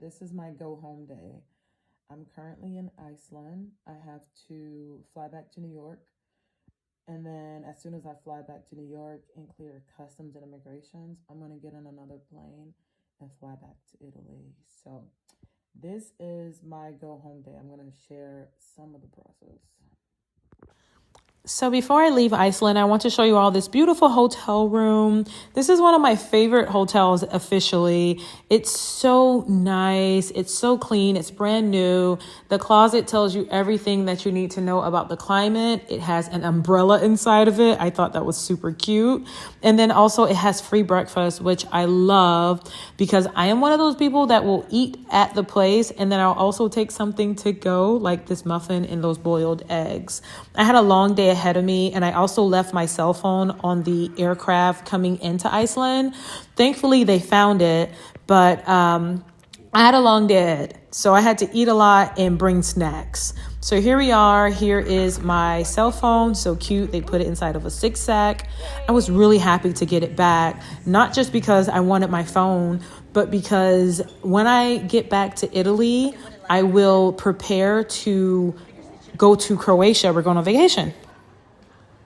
This is my go home day. I'm currently in Iceland. I have to fly back to New York. And then as soon as I fly back to New York and clear customs and immigrations, I'm going to get on another plane and fly back to Italy. So this is my go home day. I'm going to share some of the process. So before I leave Iceland, I want to show you all this beautiful hotel room. This is one of my favorite hotels officially. It's so nice. It's so clean. It's brand new. The closet tells you everything that you need to know about the climate. It has an umbrella inside of it. I thought that was super cute. And then also it has free breakfast, which I love because I am one of those people that will eat at the place and then I'll also take something to go, like this muffin and those boiled eggs. I had a long day ahead of me, and I also left my cell phone on the aircraft coming into Iceland. Thankfully, they found it, but I had a long day ahead, so I had to eat a lot and bring snacks. So here we are. Here is my cell phone. So cute. They put it inside of a 6-sack. I was really happy to get it back, not just because I wanted my phone, but because when I get back to Italy, I will prepare to go to Croatia. We're going on vacation.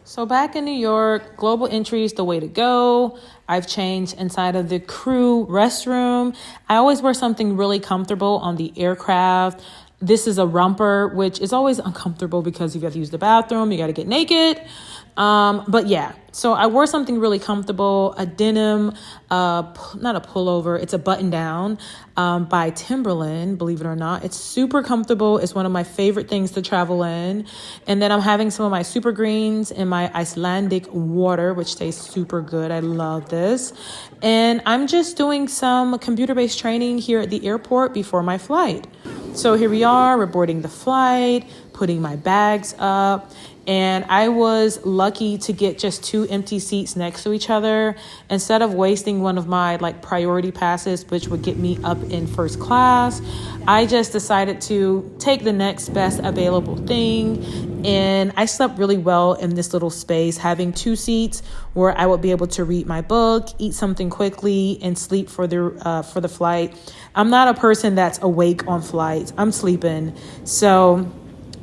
So back in New York, global entry is the way to go. I've changed inside of the crew restroom. I always wear something really comfortable on the aircraft. This is a romper, which is always uncomfortable because you got to use the bathroom, you got to get naked. But yeah, so I wore something really comfortable, a denim, not a pullover, it's a button down, by Timberland, believe it or not. It's super comfortable. It's one of my favorite things to travel in. And then I'm having some of my super greens in my Icelandic water, which tastes super good. I love this. And I'm just doing some computer-based training here at the airport before my flight. So here we are, we're boarding the flight, putting my bags up. And I was lucky to get just 2 empty seats next to each other. Instead of wasting one of my priority passes, which would get me up in first class, I just decided to take the next best available thing. And I slept really well in this little space, having 2 seats where I would be able to read my book, eat something quickly, and sleep for the flight. I'm not a person that's awake on flights. I'm sleeping. So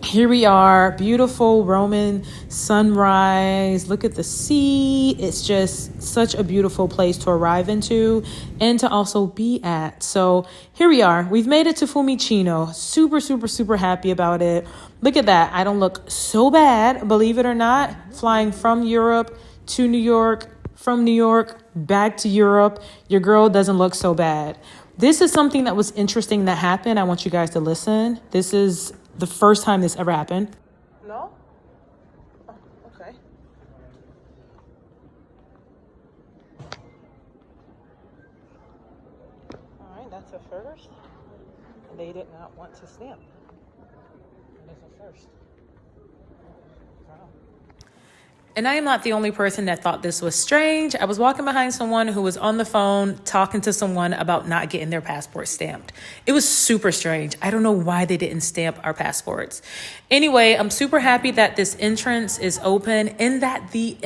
here we are, beautiful Roman sunrise. Look at the sea. It's just such a beautiful place to arrive into and to also be at. So here we are. We've made it to Fiumicino. Super, super, super happy about it. Look at that. I don't look so bad, believe it or not. Flying from Europe to New York, from New York back to Europe. Your girl doesn't look so bad. This is something that was interesting that happened. I want you guys to listen. This is the first time this ever happened. No? Oh, okay. All right, that's a first. They did not want to stamp. That is a first. Wow. And I am not the only person that thought this was strange. I was walking behind someone who was on the phone talking to someone about not getting their passport stamped. It was super strange. I don't know why they didn't stamp our passports. Anyway, I'm super happy that this entrance is open and that the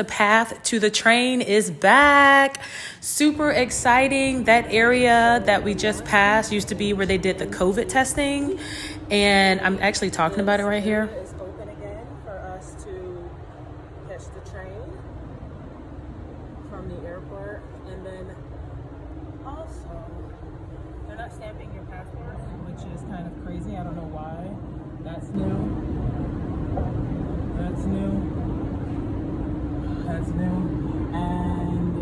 path to the train is back. Super exciting. That area that we just passed used to be where they did the COVID testing. And I'm actually talking about it right here. It's open again for us to catch the train from the airport. And then also, they're not stamping your passport, which is kind of crazy. I don't know why. That's new. That's new. That's new. And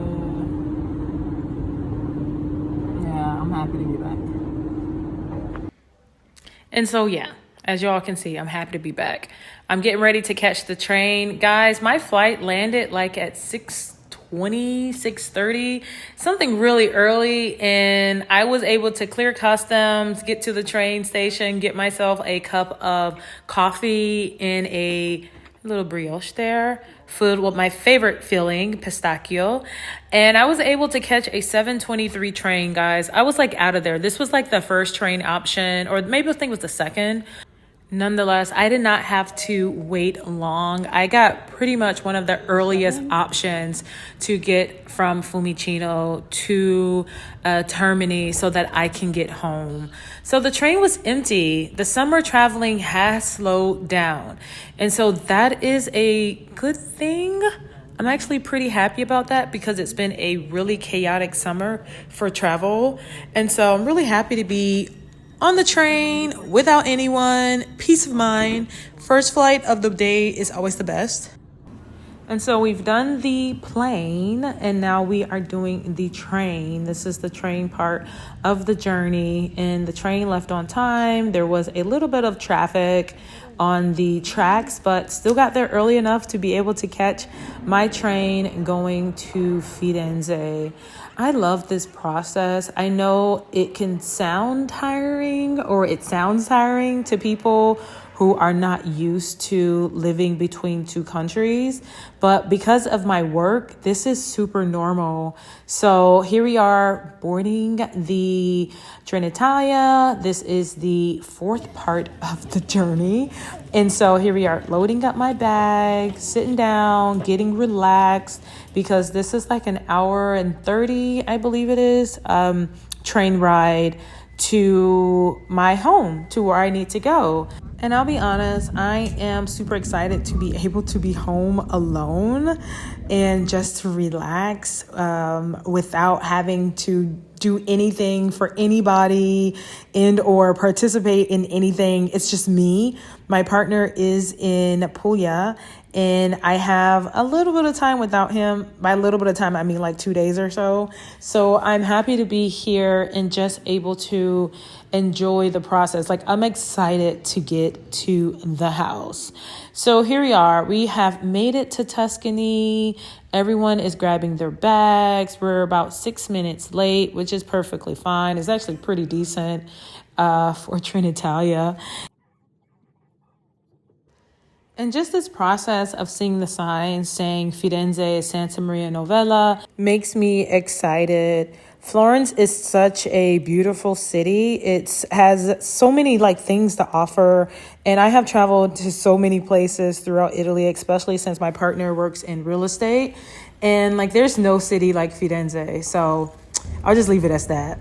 yeah, I'm happy to be back. And so, yeah, as y'all can see, I'm happy to be back. I'm getting ready to catch the train. Guys, my flight landed at 6:20, 6:30, something really early. And I was able to clear customs, get to the train station, get myself a cup of coffee and a little brioche there, filled with my favorite filling, pistachio. And I was able to catch a 7:23 train, guys. I was out of there. This was the first train option, or maybe I think it was the second. Nonetheless, I did not have to wait long. I got pretty much one of the earliest options to get from Fiumicino to Termini so that I can get home. So the train was empty. The summer traveling has slowed down. And so that is a good thing. I'm actually pretty happy about that because it's been a really chaotic summer for travel. And so I'm really happy to be on the train without anyone, peace of mind. First flight of the day is always the best. And so we've done the plane and now we are doing the train. This is the train part of the journey, and the train left on time. There was a little bit of traffic on the tracks, but still got there early enough to be able to catch my train going to Firenze. I love this process. I know it can sound tiring, or it sounds tiring to people who are not used to living between two countries, but because of my work, this is super normal. So here we are boarding the Trenitalia. This is the fourth part of the journey. And so here we are loading up my bag, sitting down, getting relaxed, because this is like an hour and 30, I believe it is, train ride to my home, to where I need to go. And I'll be honest, I am super excited to be able to be home alone and just to relax without having to do anything for anybody and or participate in anything. It's just me. My partner is in Puglia, and I have a little bit of time without him. By a little bit of time, I mean like 2 days or so. So I'm happy to be here and just able to enjoy the process. Like, I'm excited to get to the house. So here we are. We have made it to Tuscany. Everyone is grabbing their bags. We're about 6 minutes late, which is perfectly fine. It's actually pretty decent for Trenitalia. And just this process of seeing the signs saying Firenze, Santa Maria Novella makes me excited. Florence is such a beautiful city. It has so many things to offer. And I have traveled to so many places throughout Italy, especially since my partner works in real estate. And there's no city like Firenze. So I'll just leave it as that.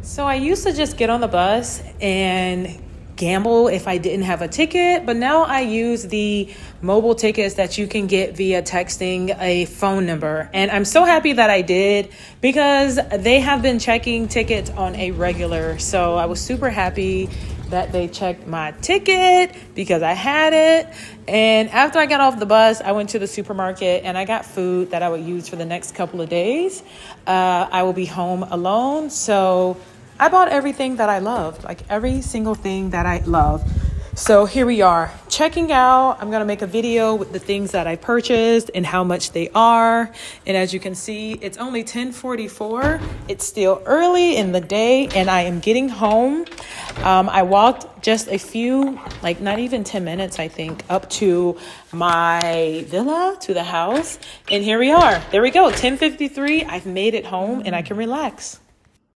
So I used to just get on the bus and gamble if I didn't have a ticket, but now I use the mobile tickets that you can get via texting a phone number. And I'm so happy that I did, because they have been checking tickets on a regular. So I was super happy that they checked my ticket because I had it. And after I got off the bus, I went to the supermarket and I got food that I would use for the next couple of days. I will be home alone. So I bought everything that I love, every single thing that I love. So here we are checking out. I'm going to make a video with the things that I purchased and how much they are. And as you can see, it's only 10:44. It's still early in the day and I am getting home. I walked just a few, not even 10 minutes, I think, up to my villa, to the house. And here we are. There we go. 10:53. I've made it home and I can relax.